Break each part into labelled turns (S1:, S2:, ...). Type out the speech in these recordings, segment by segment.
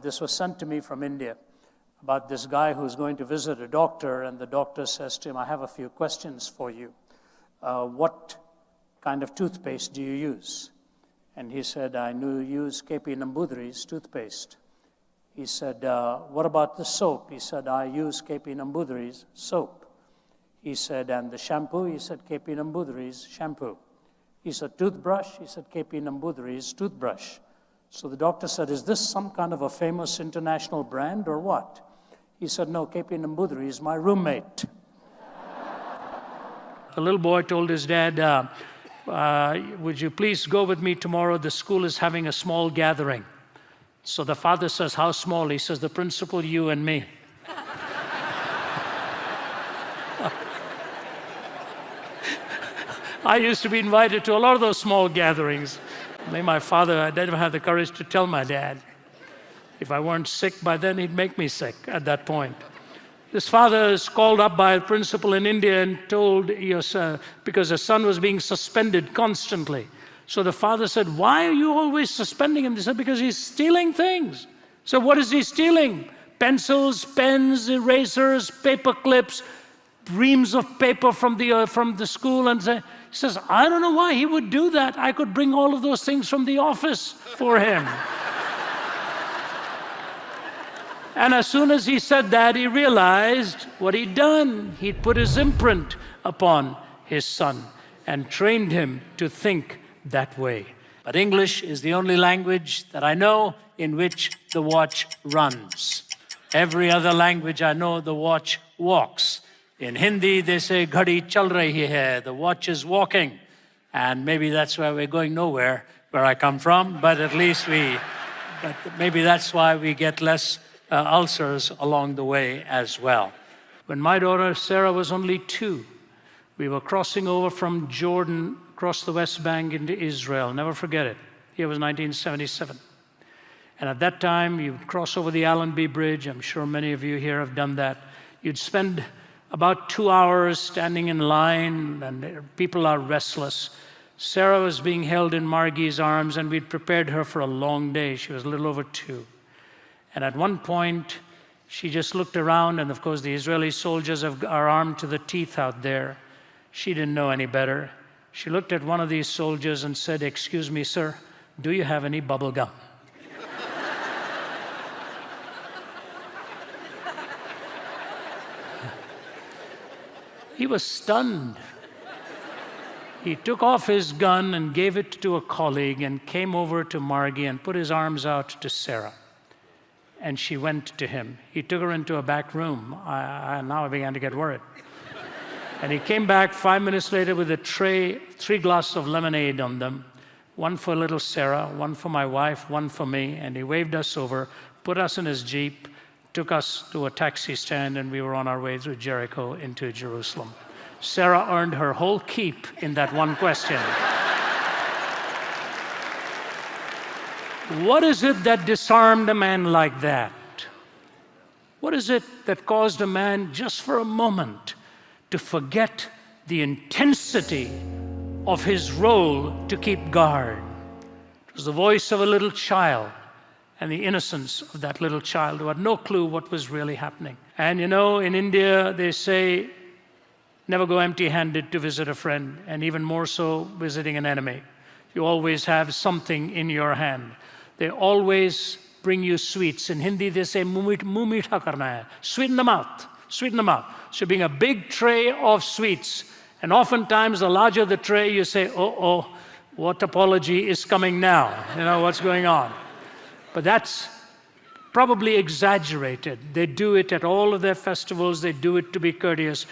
S1: This was sent to me from India about this guy who's going to visit a doctor, and the doctor says to him, I have a few questions for you. What kind of toothpaste do you use? And he said, I use KP Nambudri's toothpaste. He said, what about the soap? He said, I use KP Nambudri's soap. He said, and the shampoo? He said, KP Nambudri's shampoo. He said, toothbrush? He said, KP Nambudri's toothbrush. So the doctor said, is this some kind of a famous international brand or what? He said, no, KP Nambudri is my roommate. The little boy told his dad, would you please go with me tomorrow? The school is having a small gathering. So the father says, how small? He says, the principal, you and me. I used to be invited to a lot of those small gatherings. My father, I never had the courage to tell my dad. If I weren't sick by then, he'd make me sick at that point. This father is called up by a principal in India and told, because his son was being suspended constantly. So the father said, why are you always suspending him? They said, because he's stealing things. So what is he stealing? Pencils, pens, erasers, paper clips, reams of paper from the school. And he says, I don't know why he would do that. I could bring all of those things from the office for him. And as soon as he said that, he realized what he'd done. He'd put his imprint upon his son and trained him to think that way. But English is the only language that I know in which the watch runs. Every other language I know, the watch walks. In Hindi, they say, "Ghadi chal rahi hai," the watch is walking. And maybe that's why we're going nowhere, where I come from, but at least maybe that's why we get less ulcers along the way as well. When my daughter Sarah was only 2, we were crossing over from Jordan, across the West Bank into Israel. Never forget it. It was 1977. And at that time, you'd cross over the Allenby Bridge. I'm sure many of you here have done that. You'd spend about 2 hours standing in line, and people are restless. Sarah was being held in Margie's arms, and we'd prepared her for a long day. She was a little over 2. And at one point, she just looked around, and of course, the Israeli soldiers are armed to the teeth out there. She didn't know any better. She looked at one of these soldiers and said, "Excuse me, sir, do you have any bubble gum?" He was stunned. He took off his gun and gave it to a colleague and came over to Margie and put his arms out to Sarah. And she went to him. He took her into a back room. Now I began to get worried. And he came back 5 minutes later with a tray, 3 glasses of lemonade on them. One for little Sarah, one for my wife, one for me. And he waved us over, put us in his Jeep, took us to a taxi stand, and we were on our way through Jericho into Jerusalem. Sarah earned her whole keep in that one question. What is it that disarmed a man like that? What is it that caused a man just for a moment to forget the intensity of his role to keep guard? It was the voice of a little child and the innocence of that little child who had no clue what was really happening. And in India, they say, never go empty-handed to visit a friend, and even more so visiting an enemy. You always have something in your hand. They always bring you sweets. In Hindi, they say, "Muh meetha karna hai." Sweeten the mouth, sweeten the mouth. So bring a big tray of sweets. And oftentimes, the larger the tray, you say, oh, what apology is coming now? What's going on? But that's probably exaggerated. They do it at all of their festivals. They do it to be courteous.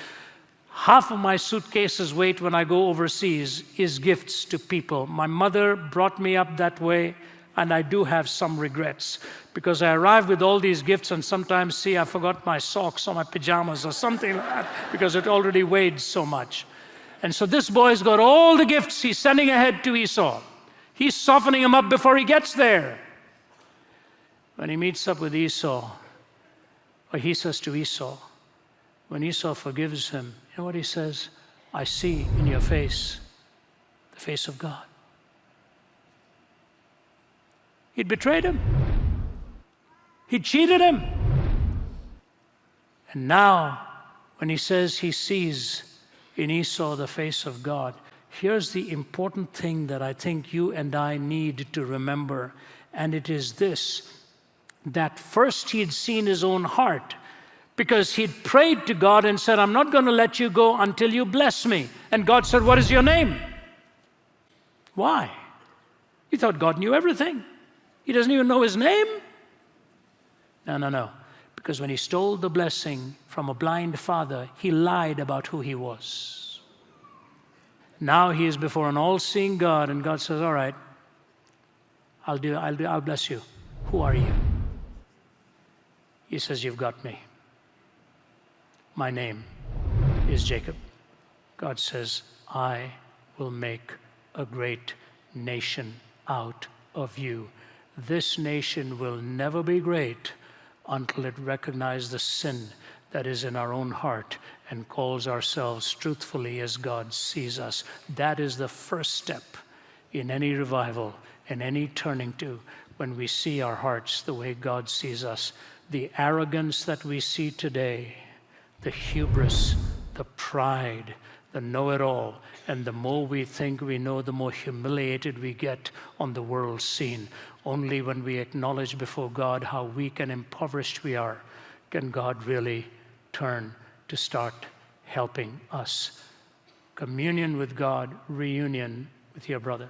S1: Half of my suitcase's weight when I go overseas is gifts to people. My mother brought me up that way, and I do have some regrets, because I arrive with all these gifts and sometimes see I forgot my socks or my pajamas or something like that, because it already weighed so much. And so this boy's got all the gifts he's sending ahead to Esau. He's softening him up before he gets there. When he meets up with Esau, or he says to Esau, when Esau forgives him, you know what he says? "I see in your face the face of God." He'd betrayed him. He cheated him. And now, when he says he sees in Esau the face of God, here's the important thing that I think you and I need to remember, and it is this, that first he had seen his own heart, because he'd prayed to God and said, I'm not going to let you go until you bless me. And God said, what is your name? Why? He thought God knew everything. He doesn't even know his name? No. Because when he stole the blessing from a blind father, he lied about who he was. Now he is before an all-seeing God, and God says, all right, I'll bless you. Who are you? He says, you've got me. My name is Jacob. God says, I will make a great nation out of you. This nation will never be great until it recognizes the sin that is in our own heart and calls ourselves truthfully as God sees us. That is the first step in any revival and any turning to, when we see our hearts the way God sees us. The arrogance that we see today, the hubris, the pride, the know-it-all, and the more we think we know, the more humiliated we get on the world scene. Only when we acknowledge before God how weak and impoverished we are, can God really turn to start helping us. Communion with God, reunion with your brother.